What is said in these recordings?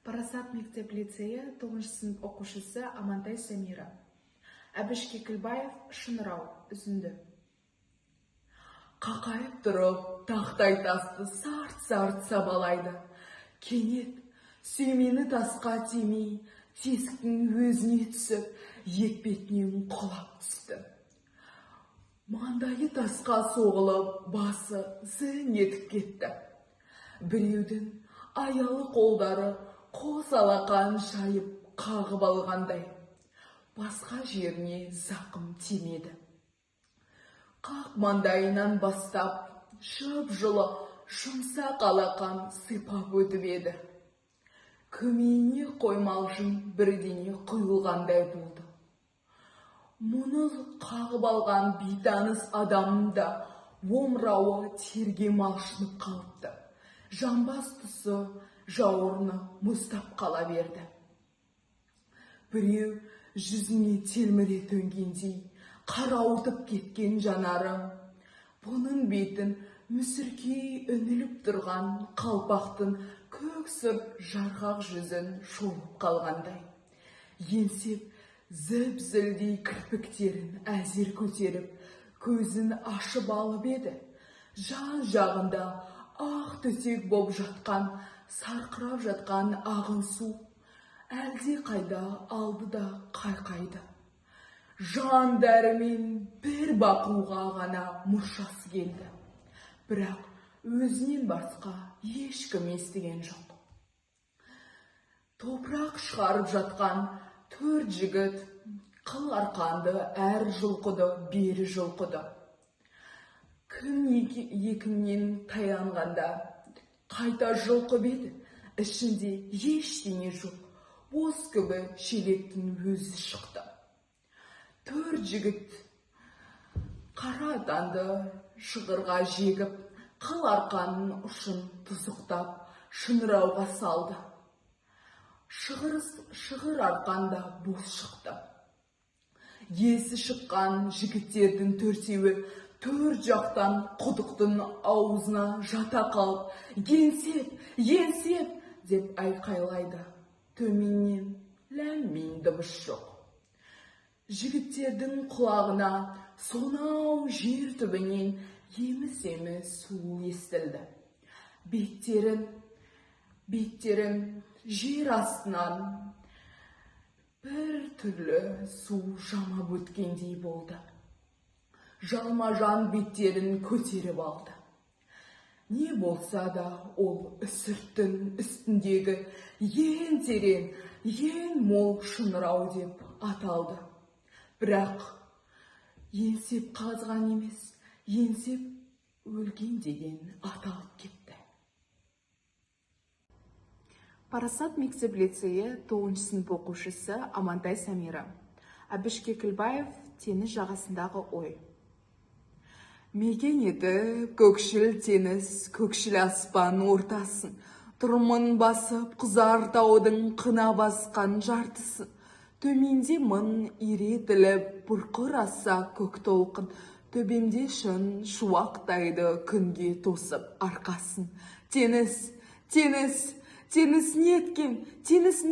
Парасат мектеп лицейі 9 сынып оқушысы Амантай Самира. Әбіш Кекілбаев шынырау үзінді. Қақайып тұрып, тақтай тасты сарт-сарт сабалайды. Кенет сүймені тасқа тимей, тесіктің өзіне түсіп, етпетінен құлап түсті. Маңдайы тасқа соғылып, басы зін етіп кетті. Біреудің аялы қолдары қос алақан шайып қағып алғандай. Басқа жеріне зақым тимеді. Қақ маңдайынан бастап, жып-жылы жұмсақ алақан сипап өтіп еді. Көмейіне қоймалжың бірдеңе құйылғандай болды. Мұны қағып алған бейтаныс адамның да омырауы терге малшынып қалыпты. Жамбас тұсы жауырыны мұздап қала берді. Біреу жүзіне телміре төнгендей қарауытып кеткен жанары, бұның бетін мүсіркей үніліп тұрған қалпақтың көксір жарғақ жүзін шолып қалғандай. Еңсеп зіп-зілдей кірпіктерін әзер көтеріп, көзін ашып алып еді. Жан жағында ақ төсек боп жатқан, сарқырап жатқан ағын су әлде қайда алды да қайқайды. Жан дәрімен бір бақуға ғана мұршасы келді. Бірақ өзінен басқа ешкім естіген жоқ. Топырақ шығарып жатқан 4 жігіт қыл арқанды әр жылқыды бері жылқыды. Күн екінен таянғанда қайта жылқы беді, ішінде ештеңе жоқ, бос күбі шелектің өзі шықты. 4 жігіт қара атанды шығырға жегіп, қыл арқанның ұшын тұзықтап, шынырауға салды. Шығыр арқанда бос шықты. Есі шыққан жігіттердің 4-еуі 4 жақтан құдықтың аузына жата қалып, енсеп деп айқайлайды. Төменнен ләм-мим дыбыс жоқ. Жігіттердің құлағына сонау жер түбінен еміс-еміс суыл естілді. Беттерін жер астынан бір түрлі су жамап өткендей болды. Жалма-жан беттерін көтеріп алды. Не болса да ол үсірттің үстіндегі ең терең, ең мол шынырау деп аталды. Бірақ енсеп қазған емес, енсеп өлген деген аталып кетті. Парасат мектеп лицейі 9 сынып оқушысы Амантай Самира. Әбіш Кекілбаев теңіз жағасындағы ой. Мекен еді көкшіл теңіз, көкшіл аспан ортасын, тұрмын басып құзар таудың қына басқан жартысын. Төменде мың иретіліп бұрқыр аса көк толқын, төбемде шын шуақтайды күнге тосып арқасын. Теңіз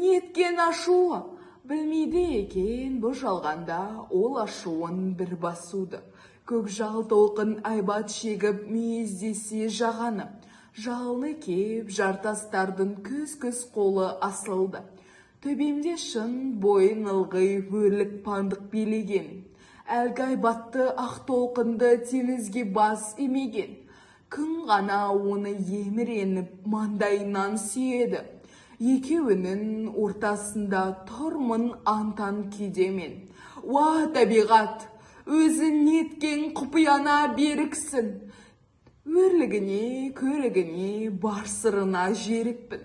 неткен ашуы, білмейді екен бұ жалғанда ол ашуын бір басуды. Көкжал толқын айбат шегіп мейіздесе жағаны, жалыны кеп жартастардың көз-көз қолы асылды. Төбемде шын бойын ылғи өрлік пандық билеген, әлгі айбатты ақ толқынды теңізге бас емеген. Күн ғана оны еміреніп маңдайынан сүйеді. Екеуінің ортасында тұрмын антан кедемен. Уа табиғат, өзін неткен құпияна беріксін. Өрлігіне, көрігіне, бар сырына жерікпін.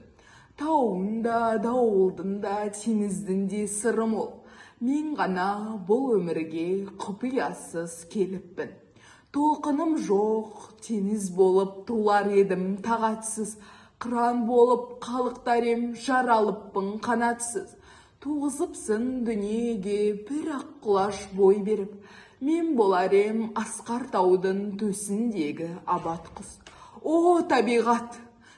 Тауында, дауылдында, теңіздің де сыры мол. Мен ғана бұл өмірге құпиясыз келіппін. Толқыным жоқ, теңіз болып тулар едім тағатсыз. Қыран болып қалықтар ем, жаралыппын қанатсыз. Туғызыпсың дүниеге бір ақ құлаш бой беріп. Мен болар ем асқар таудың төсіндегі абат құс. О табиғат,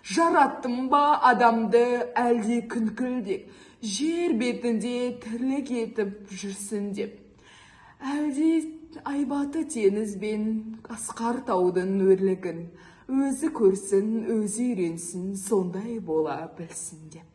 Жараттым ба адамды әлде күнкілдеп, жер бетінде тірлік етіп жүрсін деп. Әлде айбаты теңіз бен асқар таудың өрлігін өзі көрсін, өзі үйренсін, сондай бола білсін деп.